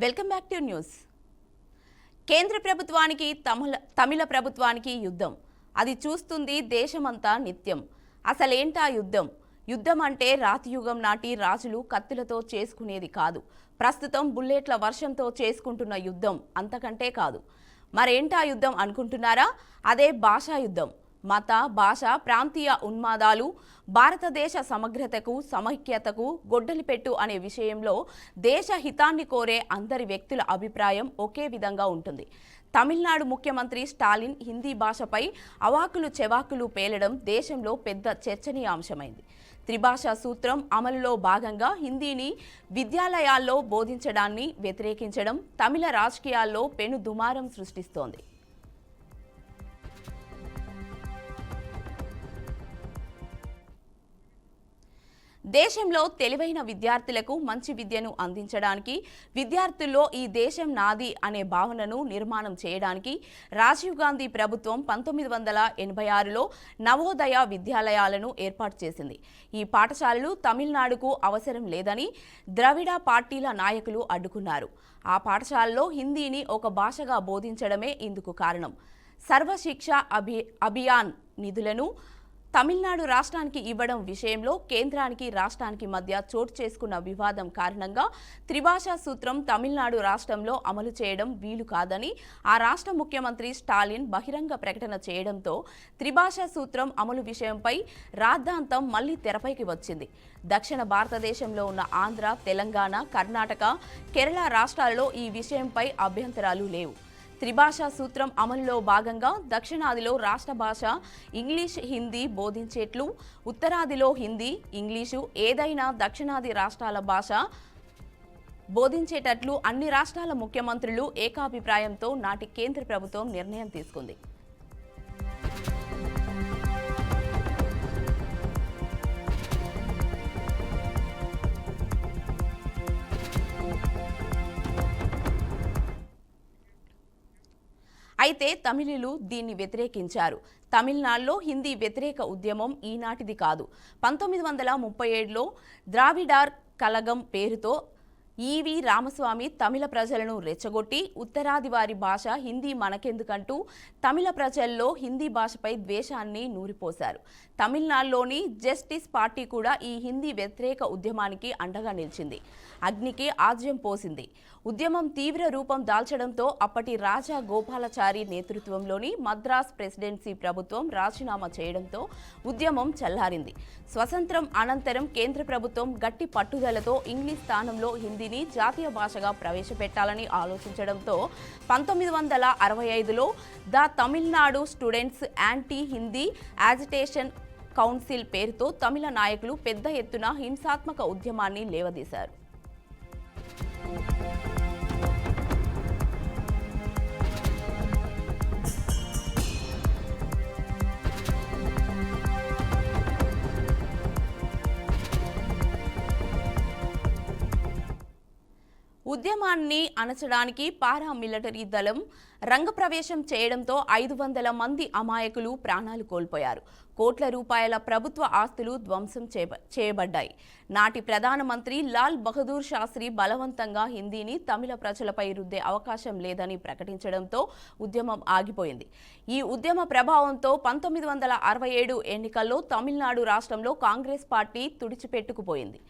Welcome back to news. కేంద్ర ప్రభుత్వానికి తమిళ ప్రభుత్వానికి యుద్ధం. అది చూస్తుంది దేశమంతా నిత్యం. అసలేంటా యుద్ధం? యుద్ధం అంటే రాతియుగం నాటి రాజులు కత్తులతో చేసుకునేది కాదు. ప్రస్తుతం బుల్లెట్ల వర్షంతో చేసుకుంటున్న యుద్ధం అంతకంటే కాదు. మరేంటా యుద్ధం అనుకుంటున్నారా? అదే భాషా యుద్ధం. మత, భాష, ప్రాంతీయ ఉన్మాదాలు భారతదేశ సమగ్రతకు, సమైక్యతకు గొడ్డలిపెట్టు అనే విషయంలో దేశ హితాన్ని కోరే అందరి వ్యక్తుల అభిప్రాయం ఒకే విధంగా ఉంటుంది. తమిళనాడు ముఖ్యమంత్రి స్టాలిన్ హిందీ భాషపై అవాకులు చెవాకులు పేలడం దేశంలో పెద్ద చర్చనీయాంశమైంది. త్రిభాషా సూత్రం అమలులో భాగంగా హిందీని విద్యాలయాల్లో బోధించడాన్ని వ్యతిరేకించడం తమిళ రాజకీయాల్లో పెను దుమారం సృష్టిస్తోంది. దేశంలో తెలివైన విద్యార్థులకు మంచి విద్యను అందించడానికి, విద్యార్థుల్లో ఈ దేశం నాది అనే భావనను నిర్మాణం చేయడానికి రాజీవ్ గాంధీ ప్రభుత్వం 1986లో నవోదయ విద్యాలయాలను ఏర్పాటు చేసింది. ఈ పాఠశాలలు తమిళనాడుకు అవసరం లేదని ద్రవిడ పార్టీల నాయకులు అడ్డుకున్నారు. ఆ పాఠశాలలో హిందీని ఒక భాషగా బోధించడమే ఇందుకు కారణం. సర్వశిక్ష అభియాన్ నిధులను తమిళనాడు రాష్ట్రానికి ఇవ్వడం విషయంలో కేంద్రానికి రాష్ట్రానికి మధ్య చోటు చేసుకున్న వివాదం కారణంగా త్రిభాషా సూత్రం తమిళనాడు రాష్ట్రంలో అమలు చేయడం వీలు కాదని ఆ రాష్ట్ర ముఖ్యమంత్రి స్టాలిన్ బహిరంగ ప్రకటన చేయడంతో త్రిభాషా సూత్రం అమలు విషయంపై రాద్ధాంతం మళ్లీ తెరపైకి వచ్చింది. దక్షిణ భారతదేశంలో ఉన్న ఆంధ్ర, తెలంగాణ, కర్ణాటక, కేరళ రాష్ట్రాలలో ఈ విషయంపై అభ్యంతరాలు లేవు. త్రిభాషా సూత్రం అమలులో భాగంగా దక్షిణాదిలో రాష్ట్ర భాష ఇంగ్లీష్, హిందీ బోధించేట్లు, ఉత్తరాదిలో హిందీ, ఇంగ్లీషు ఏదైనా దక్షిణాది రాష్ట్రాల భాష బోధించేటట్లు అన్ని రాష్ట్రాల ముఖ్యమంత్రులు ఏకాభిప్రాయంతో నాటి కేంద్ర ప్రభుత్వం నిర్ణయం తీసుకుంది. అయితే తమిళులు దీన్ని వ్యతిరేకించారు. తమిళనాడులో హిందీ వ్యతిరేక ఉద్యమం ఈనాటిది కాదు. 1937లో ద్రావిడార్ కళగం పేరుతో ఈవి రామస్వామి తమిళ ప్రజలను రెచ్చగొట్టి ఉత్తరాది వారి భాష హిందీ మనకెందుకంటూ తమిళ ప్రజల్లో హిందీ భాషపై ద్వేషాన్ని నూరిపోశారు. తమిళనాడులోని జస్టిస్ పార్టీ కూడా ఈ హిందీ వ్యతిరేక ఉద్యమానికి అండగా నిలిచింది, అగ్నికి ఆజ్యం పోసింది. ఉద్యమం తీవ్ర రూపం దాల్చడంతో అప్పటి రాజా గోపాలాచారి నేతృత్వంలోని మద్రాస్ ప్రెసిడెన్సీ ప్రభుత్వం రాజీనామా చేయడంతో ఉద్యమం చల్లారింది. స్వతంత్రం అనంతరం కేంద్ర ప్రభుత్వం గట్టి పట్టుదలతో ఇంగ్లీష్ స్థానంలో హిందీని జాతీయ భాషగా ప్రవేశపెట్టాలని ఆలోచించడంతో 1965లో the Tamil Nadu students anti Hindi agitation council పేరుతో తమిళ నాయకులు పెద్ద ఎత్తున హింసాత్మక ఉద్యమాన్ని లేవదీశారు. ఉద్యమాన్ని అణచడానికి పారామిలిటరీ దళం రంగప్రవేశం చేయడంతో 500 మంది అమాయకులు ప్రాణాలు కోల్పోయారు. కోట్ల రూపాయల ప్రభుత్వ ఆస్తులు ధ్వంసం చేయబడ్డాయి. నాటి ప్రధానమంత్రి లాల్ బహదూర్ శాస్త్రి బలవంతంగా హిందీని తమిళ ప్రజలపై రుద్దే అవకాశం లేదని ప్రకటించడంతో ఉద్యమం ఆగిపోయింది. ఈ ఉద్యమ ప్రభావంతో 1967 ఎన్నికల్లో తమిళనాడు రాష్ట్రంలో కాంగ్రెస్ పార్టీ తుడిచిపెట్టుకుపోయింది.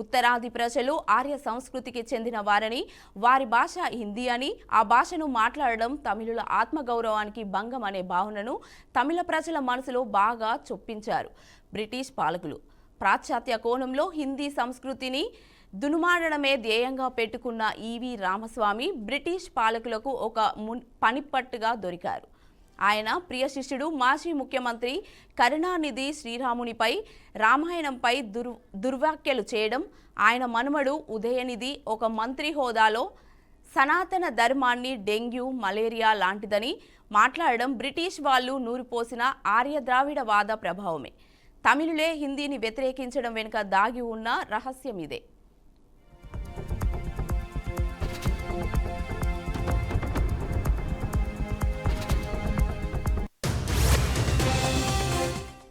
ఉత్తరాది ప్రజలు ఆర్య సంస్కృతికి చెందిన వారని, వారి భాష హిందీ అని, ఆ భాషను మాట్లాడడం తమిళుల ఆత్మగౌరవానికి భంగం అనే భావనను తమిళ ప్రజల మనసులో బాగా చొప్పించారు బ్రిటిష్ పాలకులు. పాశ్చాత్య కోణంలో హిందీ సంస్కృతిని దునుమాడడమే ధ్యేయంగా పెట్టుకున్న ఈవి రామస్వామి బ్రిటిష్ పాలకులకు ఒక పనిపట్టుగా దొరికారు. ఆయన ప్రియ శిష్యుడు మాజీ ముఖ్యమంత్రి కరుణానిధి శ్రీరామునిపై రామాయణంపై దుర్వ్యాఖ్యలు చేయడం, ఆయన మనుమడు ఉదయనిధి ఒక మంత్రి హోదాలో సనాతన ధర్మాన్ని డెంగ్యూ, మలేరియా లాంటిదని మాట్లాడడం బ్రిటిష్ వాళ్ళు నూరిపోసిన ఆర్య ద్రావిడవాద ప్రభావమే. తమిళులే హిందీని వ్యతిరేకించడం వెనుక దాగి ఉన్న రహస్యం ఇదే.